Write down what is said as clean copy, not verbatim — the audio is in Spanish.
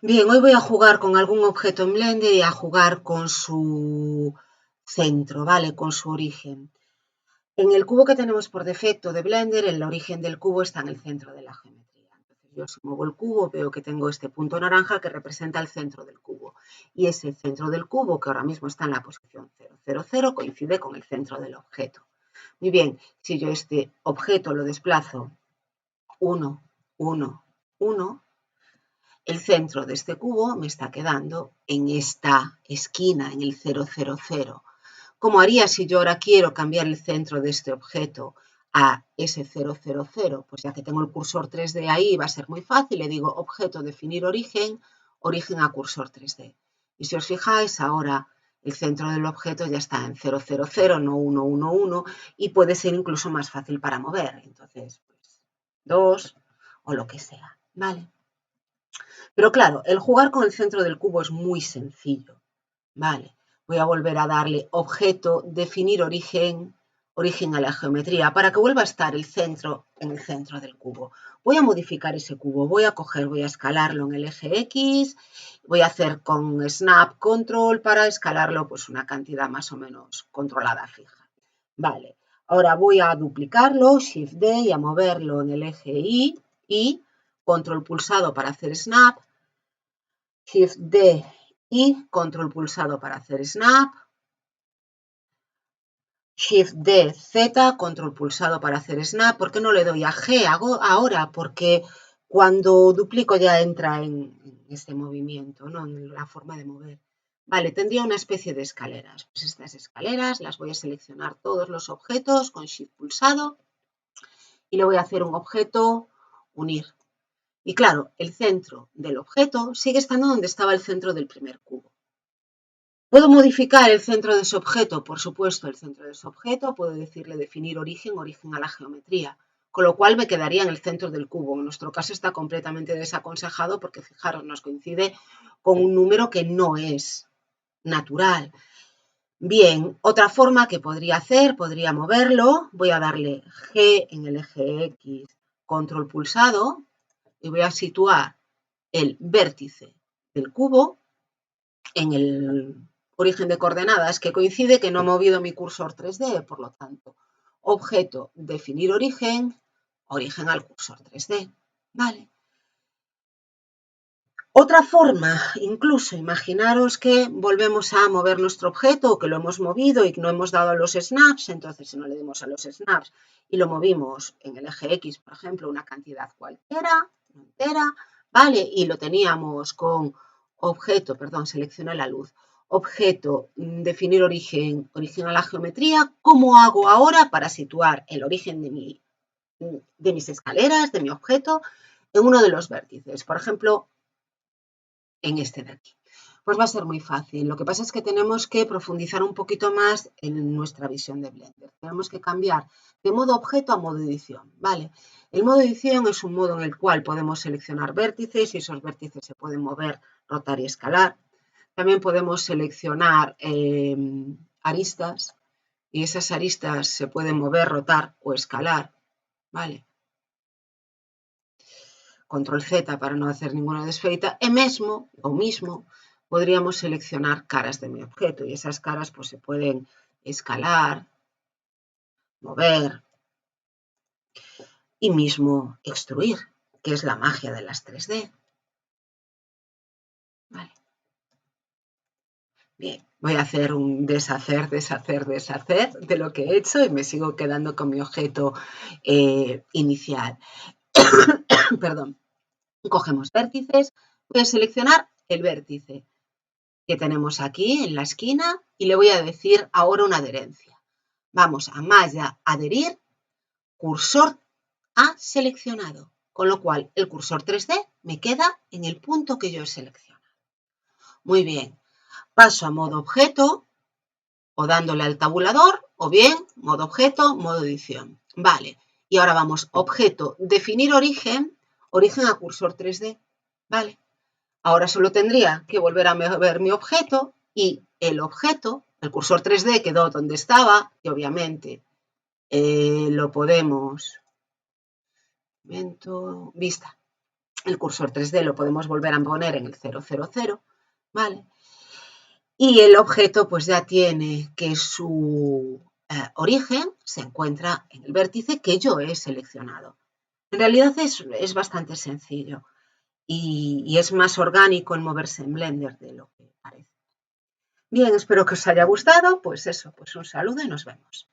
Bien, hoy voy a jugar con algún objeto en Blender y a jugar con su centro, ¿vale? Con su origen. En el cubo que tenemos por defecto de Blender, el origen del cubo está en el centro de la geometría. Entonces yo si muevo el cubo veo que tengo este punto naranja que representa el centro del cubo. Y ese centro del cubo, que ahora mismo está en la posición 0, 0, 0, coincide con el centro del objeto. Muy bien, si yo este objeto lo desplazo 1, 1, 1, el centro de este cubo me está quedando en esta esquina, en el 0, 0, 0. ¿Cómo haría si yo ahora quiero cambiar el centro de este objeto a ese 0, 0, 0? Pues ya que tengo el cursor 3D ahí, va a ser muy fácil. Le digo objeto, definir origen, origen a cursor 3D. Y si os fijáis, ahora el centro del objeto ya está en 0, 0, 0, no 1, 1, 1, y puede ser incluso más fácil para mover. Entonces, pues 2 o lo que sea, ¿vale? Pero claro, el jugar con el centro del cubo es muy sencillo. Vale, voy a volver a darle objeto, definir origen, origen a la geometría, para que vuelva a estar el centro en el centro del cubo. Voy a modificar ese cubo, voy a coger, voy a escalarlo en el eje X, voy a hacer con Snap Control para escalarlo pues una cantidad más o menos controlada fija. Vale, ahora voy a duplicarlo, Shift D, y a moverlo en el eje Y, control pulsado para hacer snap, Shift D y control pulsado para hacer snap, Shift D, Z, control pulsado para hacer snap. ¿Por qué no le doy a G ahora? Porque cuando duplico ya entra en este movimiento, ¿no? En la forma de mover. Vale, tendría una especie de escaleras. Pues estas escaleras las voy a seleccionar todos los objetos con Shift pulsado y le voy a hacer un objeto unir. Y claro, el centro del objeto sigue estando donde estaba el centro del primer cubo. ¿Puedo modificar el centro de ese objeto? Por supuesto, el centro de ese objeto puedo decirle definir origen, origen a la geometría, con lo cual me quedaría en el centro del cubo. En nuestro caso está completamente desaconsejado porque, fijaros, nos coincide con un número que no es natural. Bien, otra forma que podría hacer, podría moverlo, voy a darle G en el eje X, control pulsado, y voy a situar el vértice del cubo en el origen de coordenadas, que coincide que no he movido mi cursor 3D, por lo tanto, objeto, definir origen, origen al cursor 3D. ¿Vale? Otra forma, incluso, imaginaros que volvemos a mover nuestro objeto o que lo hemos movido y no hemos dado a los snaps, entonces si no le demos a los snaps y lo movimos en el eje X, por ejemplo, una cantidad cualquiera, entera, ¿vale? Y lo teníamos con objeto, perdón, seleccioné la luz, objeto, definir origen, origen a la geometría. ¿Cómo hago ahora para situar el origen de mis escaleras, de mi objeto, en uno de los vértices? Por ejemplo, en este de aquí. Pues va a ser muy fácil. Lo que pasa es que tenemos que profundizar un poquito más en nuestra visión de Blender. Tenemos que cambiar de modo objeto a modo edición, ¿vale? El modo edición es un modo en el cual podemos seleccionar vértices y esos vértices se pueden mover, rotar y escalar. También podemos seleccionar aristas y esas aristas se pueden mover, rotar o escalar, ¿vale? Control Z para no hacer ninguna desfeita, mismo podríamos seleccionar caras de mi objeto y esas caras pues se pueden escalar, mover y mismo extruir, que es la magia de las 3D. Vale. Bien, voy a hacer un deshacer de lo que he hecho y me sigo quedando con mi objeto inicial. Perdón. Cogemos vértices, voy a seleccionar el vértice que tenemos aquí en la esquina y le voy a decir ahora una adherencia. Vamos a malla adherir, cursor a seleccionado, con lo cual el cursor 3D me queda en el punto que yo he seleccionado. Muy bien, paso a modo objeto o dándole al tabulador o bien modo objeto, modo edición. Vale, y ahora vamos objeto, definir origen, origen a cursor 3D. Vale. Ahora solo tendría que volver a ver mi objeto y el objeto, el cursor 3D quedó donde estaba y obviamente lo podemos, vista, El cursor 3D lo podemos volver a poner en el 000, ¿vale? Y el objeto pues ya tiene que su origen se encuentra en el vértice que yo he seleccionado. En realidad es bastante sencillo y es más orgánico en moverse en Blender de lo que parece. Bien, espero que os haya gustado. Pues eso, pues un saludo y nos vemos.